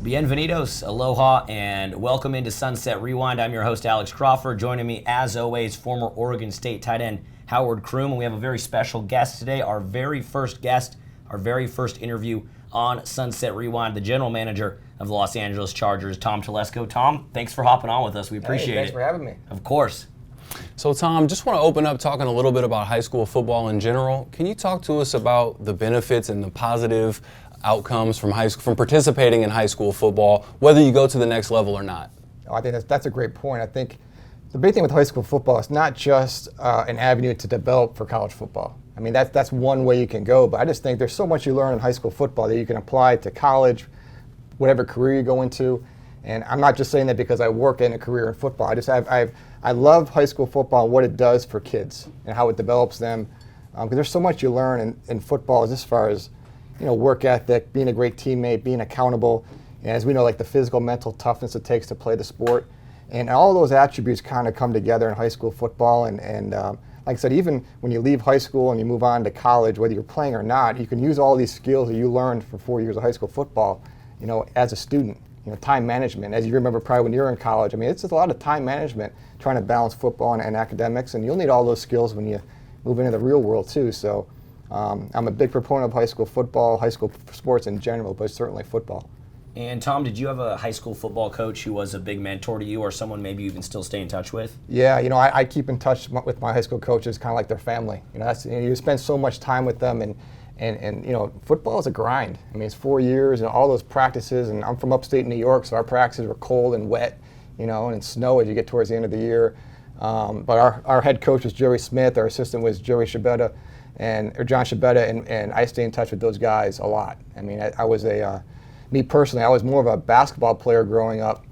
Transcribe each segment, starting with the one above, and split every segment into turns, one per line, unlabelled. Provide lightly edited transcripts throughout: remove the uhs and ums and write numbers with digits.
Bienvenidos, aloha, and welcome into Sunset Rewind. I'm your host, Alex Crawford. Joining me, as always, former Oregon State tight end Howard Kroom. And we have a very special guest today, our very first guest, our very first interview on Sunset Rewind, the general manager of the Los Angeles Chargers, Tom Telesco. Tom, thanks for hopping on with us. We appreciate it.
Thanks for having me.
Of course.
So Tom, just want to open up talking a little bit about high school football in general. Can you talk to us about the benefits and the positive outcomes from participating in high school football, whether you go to the next level or not?
I think that's a great point. I think the big thing with high school football is not just an avenue to develop for college football. I mean, that's one way you can go, but I just think there's so much you learn in high school football that you can apply to college, whatever career you go into. And I'm not just saying that because I work in a career in football. I love high school football and what it does for kids and how it develops them. Because there's so much you learn in football as far as work ethic, being a great teammate, being accountable, and as we know, like the physical, mental toughness it takes to play the sport. And all of those attributes kind of come together in high school football. And like I said, even when you leave high school and you move on to college, whether you're playing or not, you can use all these skills that you learned for 4 years of high school football, as a student. Time management, as you remember probably when you were in college. I mean, it's just a lot of time management trying to balance football and academics, and you'll need all those skills when you move into the real world too. So I'm a big proponent of high school football, high school sports in general, but certainly football.
And Tom, did you have a high school football coach who was a big mentor to you, or someone maybe you can still stay in touch with?
Yeah, I keep in touch with my high school coaches, kind of like their family. You spend so much time with them, and football is a grind. I mean, it's 4 years and all those practices, and I'm from upstate New York, so our practices were cold and wet, and snow as you get towards the end of the year. But our head coach was Jerry Smith, our assistant was John Shabetta, and I stay in touch with those guys a lot. I mean, me personally, I was more of a basketball player growing up.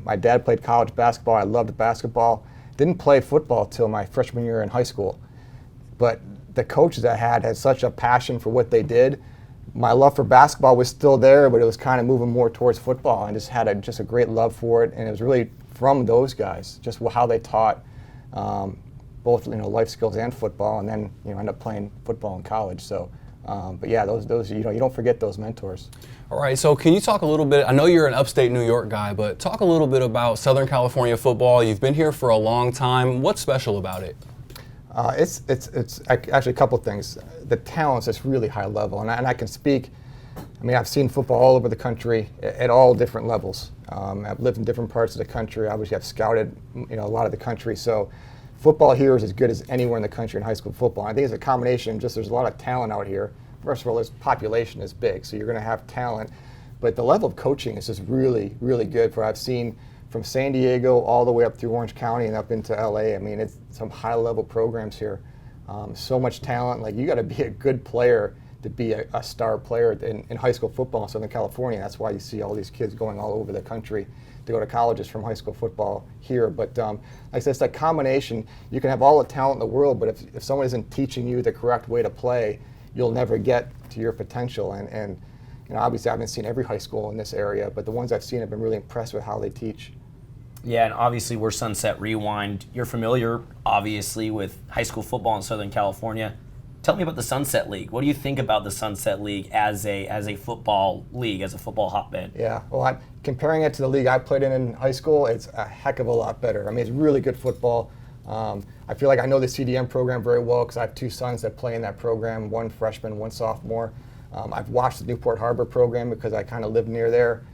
My dad played college basketball. I loved basketball. Didn't play football till my freshman year in high school. But the coaches I had such a passion for what they did. My love for basketball was still there, but it was kind of moving more towards football. I just had a great love for it, and it was really from those guys, just how they taught both life skills and football, and then end up playing football in college. So, but yeah, those you don't forget those mentors.
All right, so can you talk a little bit, I know you're an upstate New York guy, but talk a little bit about Southern California football. You've been here for a long time. What's special about it?
It's actually a couple things. The talent's just really high level, and I can speak. I mean, I've seen football all over the country at all different levels. I've lived in different parts of the country. Obviously, I've scouted a lot of the country. So, football here is as good as anywhere in the country in high school football. I think it's a combination. Just there's a lot of talent out here. First of all, this population is big, so you're going to have talent, but the level of coaching is just really, really good. For I've seen from San Diego all the way up through Orange County and up into LA. I mean, it's some high-level programs here. So much talent. Like, you got to be a good player to be a star player in high school football in Southern California. That's why you see all these kids going all over the country to go to colleges from high school football here. But like I said, it's that combination. You can have all the talent in the world, but if someone isn't teaching you the correct way to play, you'll never get to your potential. And obviously I haven't seen every high school in this area, but the ones I've seen have been really impressed with how they teach.
Yeah, and obviously we're Sunset Rewind. You're familiar, obviously, with high school football in Southern California. Tell me about the Sunset League. What do you think about the Sunset League as a football league, as a football hotbed?
Yeah, well, comparing it to the league I played in high school, it's a heck of a lot better. I mean, it's really good football. I feel like I know the CDM program very well because I have two sons that play in that program, one freshman, one sophomore. I've watched the Newport Harbor program because I kind of live near there.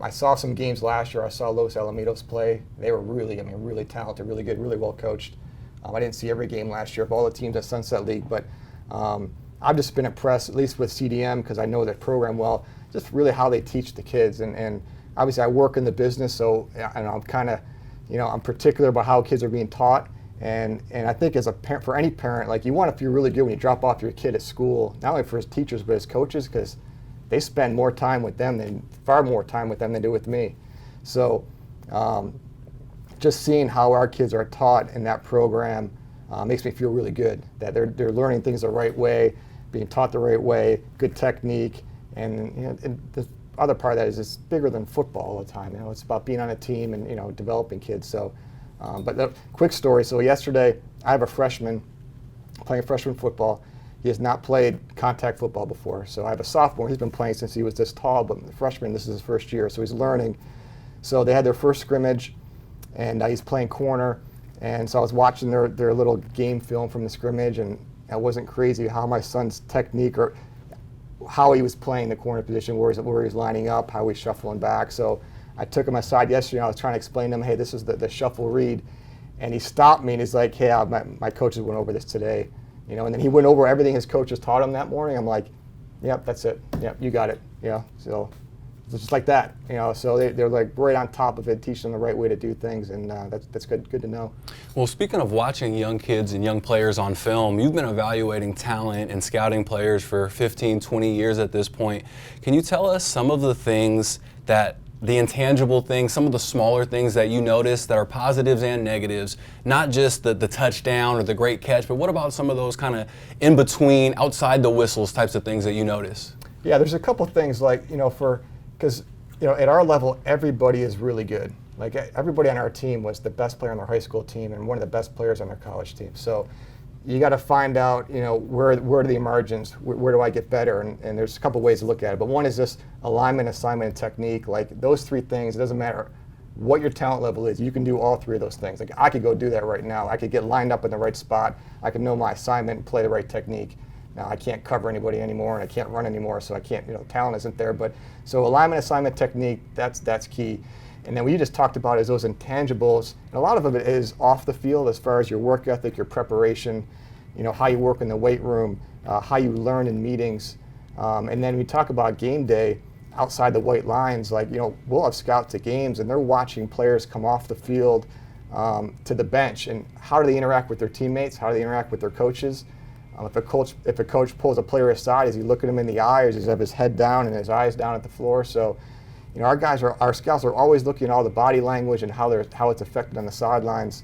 I saw some games last year. I saw Los Alamitos play. They were really talented, really good, really well coached. I didn't see every game last year of all the teams at Sunset League, but I've just been impressed, at least with CDM, because I know that program well, just really how they teach the kids. And obviously I work in the business, so I'm kind of, I'm particular about how kids are being taught. And I think as a parent, for any parent, like, you want to feel really good when you drop off your kid at school, not only for his teachers, but his coaches, because they spend far more time with them than they do with me. So just seeing how our kids are taught in that program makes me feel really good, that they're learning things the right way, being taught the right way, good technique, and the other part of that is it's bigger than football all the time. It's about being on a team and developing kids. So, but the quick story. So yesterday, I have a freshman playing freshman football. He has not played contact football before. So I have a sophomore. He's been playing since he was this tall, but the freshman, this is his first year, so he's learning. So they had their first scrimmage, and he's playing corner. And so I was watching their little game film from the scrimmage, and it wasn't crazy how my son's technique or how he was playing the corner position, where he's lining up, how he's shuffling back. So I took him aside yesterday, and I was trying to explain to him, hey, this is the shuffle read. And he stopped me, and he's like, hey, my coaches went over this today. And then he went over everything his coaches taught him that morning. I'm like, yep, that's it. Yep, you got it. So it's just like that. So they're like right on top of it, teaching them the right way to do things, and that's good to know.
Well, speaking of watching young kids and young players on film, you've been evaluating talent and scouting players for 15, 20 years at this point. Can you tell us some of the things the intangible things, some of the smaller things that you notice that are positives and negatives, not just the touchdown or the great catch, but what about some of those kind of in between, outside the whistles types of things that you notice?
Yeah, there's a couple things like, because at our level, everybody is really good. Like everybody on our team was the best player on their high school team and one of the best players on their college team. So you got to find out, where are the margins? Where do I get better? And there's a couple ways to look at it. But one is just alignment, assignment, and technique. Like those three things, it doesn't matter what your talent level is. You can do all three of those things. Like I could go do that right now. I could get lined up in the right spot. I could know my assignment and play the right technique. Now I can't cover anybody anymore, and I can't run anymore, so I can't. Talent isn't there. But so alignment, assignment, technique. That's key. And then what you just talked about is those intangibles. And a lot of it is off the field as far as your work ethic, your preparation, how you work in the weight room, how you learn in meetings. And then we talk about game day outside the white lines. Like, we'll have scouts at games, and they're watching players come off the field to the bench. And how do they interact with their teammates? How do they interact with their coaches? If a coach pulls a player aside, is he looking him in the eye, or does he have his head down and his eyes down at the floor? So our scouts are always looking at all the body language and how it's affected on the sidelines.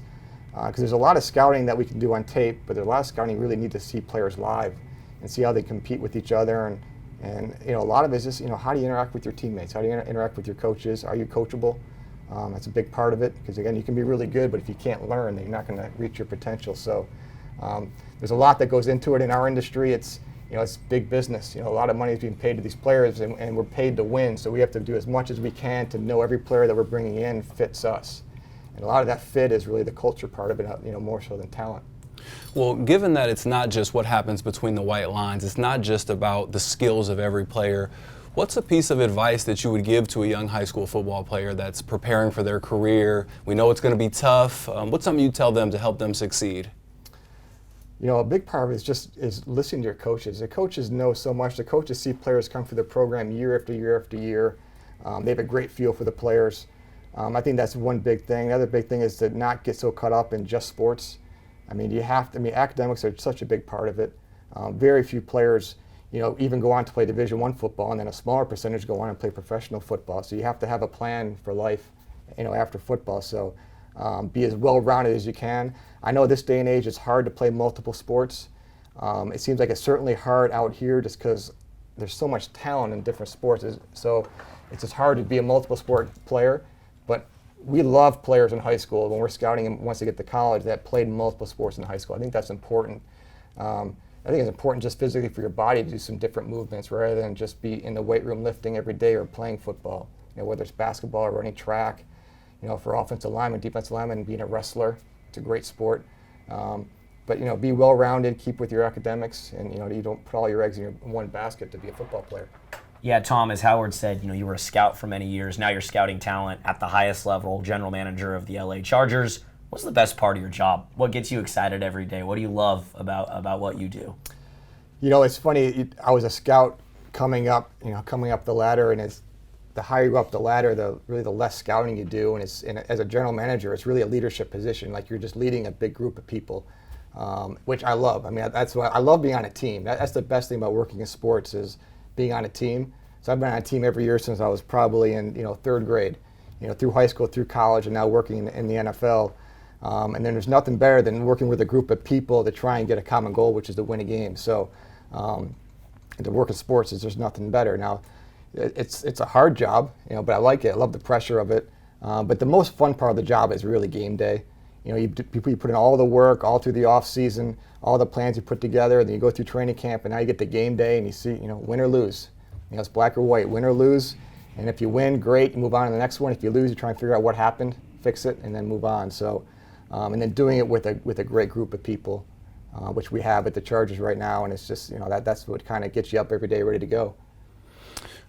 Because there's a lot of scouting that we can do on tape, but there's a lot of scouting you really need to see players live and see how they compete with each other. And a lot of it is just, how do you interact with your teammates? How do you interact with your coaches? Are you coachable? That's a big part of it, because again, you can be really good, but if you can't learn, then you're not going to reach your potential. So there's a lot that goes into it in our industry. It's big business. A lot of money is being paid to these players, and we're paid to win. So we have to do as much as we can to know every player that we're bringing in fits us. And a lot of that fit is really the culture part of it, more so than talent.
Well, given that it's not just what happens between the white lines, it's not just about the skills of every player, what's a piece of advice that you would give to a young high school football player that's preparing for their career? We know it's going to be tough. What's something you tell them to help them succeed?
A big part of it is listening to your coaches. The coaches know so much. The coaches see players come through the program year after year after year. They have a great feel for the players. I think that's one big thing. The other big thing is to not get so caught up in just sports. Academics are such a big part of it. Very few players, even go on to play Division I football, and then a smaller percentage go on and play professional football. So you have to have a plan for life, after football. So be as well-rounded as you can. I know this day and age it's hard to play multiple sports. It seems like it's certainly hard out here just because there's so much talent in different sports. So it's just hard to be a multiple sport player. But we love players in high school when we're scouting them once they get to college that played multiple sports in high school. I think that's important. I think it's important just physically for your body to do some different movements rather than just be in the weight room lifting every day or playing football. Whether it's basketball or running track, for offensive lineman, defensive lineman, being a wrestler, it's a great sport. But be well-rounded, keep with your academics, and you don't put all your eggs in one basket to be a football player.
Yeah, Tom, as Howard said, you were a scout for many years. Now you're scouting talent at the highest level, general manager of the LA Chargers. What's the best part of your job? What gets you excited every day? What do you love about what you do?
It's funny. I was a scout coming up the ladder, and the higher you go up the ladder, the less scouting you do. And as a general manager, it's really a leadership position. Like you're just leading a big group of people, which I love. That's why I love being on a team. That's the best thing about working in sports is being on a team. So I've been on a team every year since I was probably in third grade, through high school, through college, and now working in the NFL. And then there's nothing better than working with a group of people to try and get a common goal, which is to win a game. So to work in sports is there's nothing better. Now, it's a hard job, but I like it. I love the pressure of it. But the most fun part of the job is really game day. You put in all the work all through the off season, all the plans you put together, and then you go through training camp, and now you get to game day and you see, win or lose. It's black or white, win or lose. And if you win, great, you move on to the next one. If you lose, you try and figure out what happened, fix it, and then move on. So, and then doing it with a great group of people, which we have at the Chargers right now, and it's just, that's what kind of gets you up every day ready to go.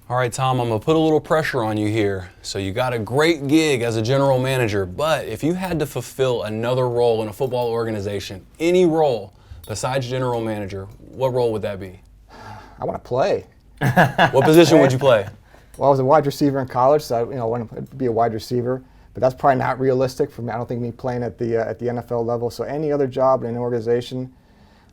All right, Tom, I'm going to put a little pressure on you here. So you got a great gig as a general manager, but if you had to fulfill another role in a football organization, any role besides general manager, what role would that be?
I want to play.
What position would you play?
Well, I was a wide receiver in college, so I want to be a wide receiver. But that's probably not realistic for me. I don't think me playing at the NFL level. So any other job in an organization.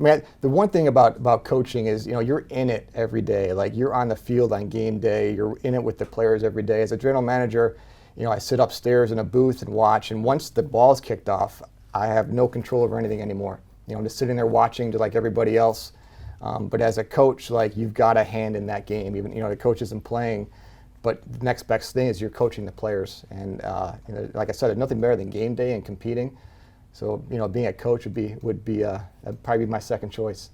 I mean, the one thing about coaching is, you're in it every day. Like, you're on the field on game day. You're in it with the players every day. As a general manager, I sit upstairs in a booth and watch. And once the ball's kicked off, I have no control over anything anymore. I'm just sitting there watching just like everybody else. But as a coach, like, you've got a hand in that game. Even, the coach isn't playing. But the next best thing is you're coaching the players. And like I said, there's nothing better than game day and competing. So, being a coach would probably be my second choice.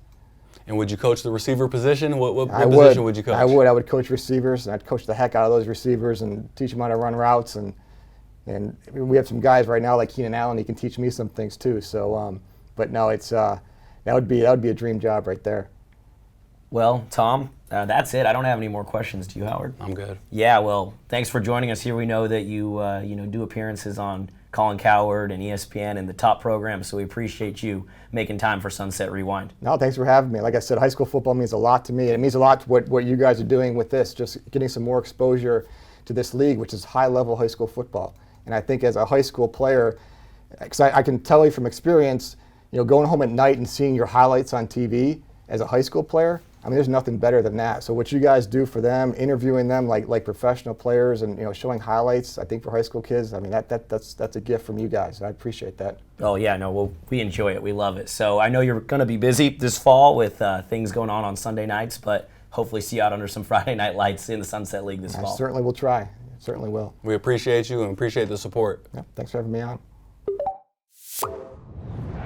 And would you coach the receiver position? What position would you coach?
I would. I would coach receivers, and I'd coach the heck out of those receivers and teach them how to run routes. And we have some guys right now like Keenan Allen. He can teach me some things too. So, but no, it's that would be a dream job right there.
Well, Tom, that's it. I don't have any more questions. Do you, Howard?
I'm good.
Yeah. Well, thanks for joining us here. We know that you do appearances on Colin Cowherd and ESPN and the top programs, so we appreciate you making time for Sunset Rewind.
No, thanks for having me. Like I said, high school football means a lot to me. It means a lot to what you guys are doing with this, just getting some more exposure to this league, which is high-level high school football. And I think as a high school player, because I can tell you from experience, going home at night and seeing your highlights on TV as a high school player, I mean, there's nothing better than that. So what you guys do for them, interviewing them like professional players, and showing highlights, I think for high school kids, I mean that's a gift from you guys. I appreciate that.
Oh yeah, no, well, we enjoy it. We love it. So I know you're going to be busy this fall with things going on Sunday nights, but hopefully see you out under some Friday night lights in the Sunset League this fall.
I certainly will try. Certainly will.
We appreciate you and appreciate the support.
Yeah, thanks for having me on.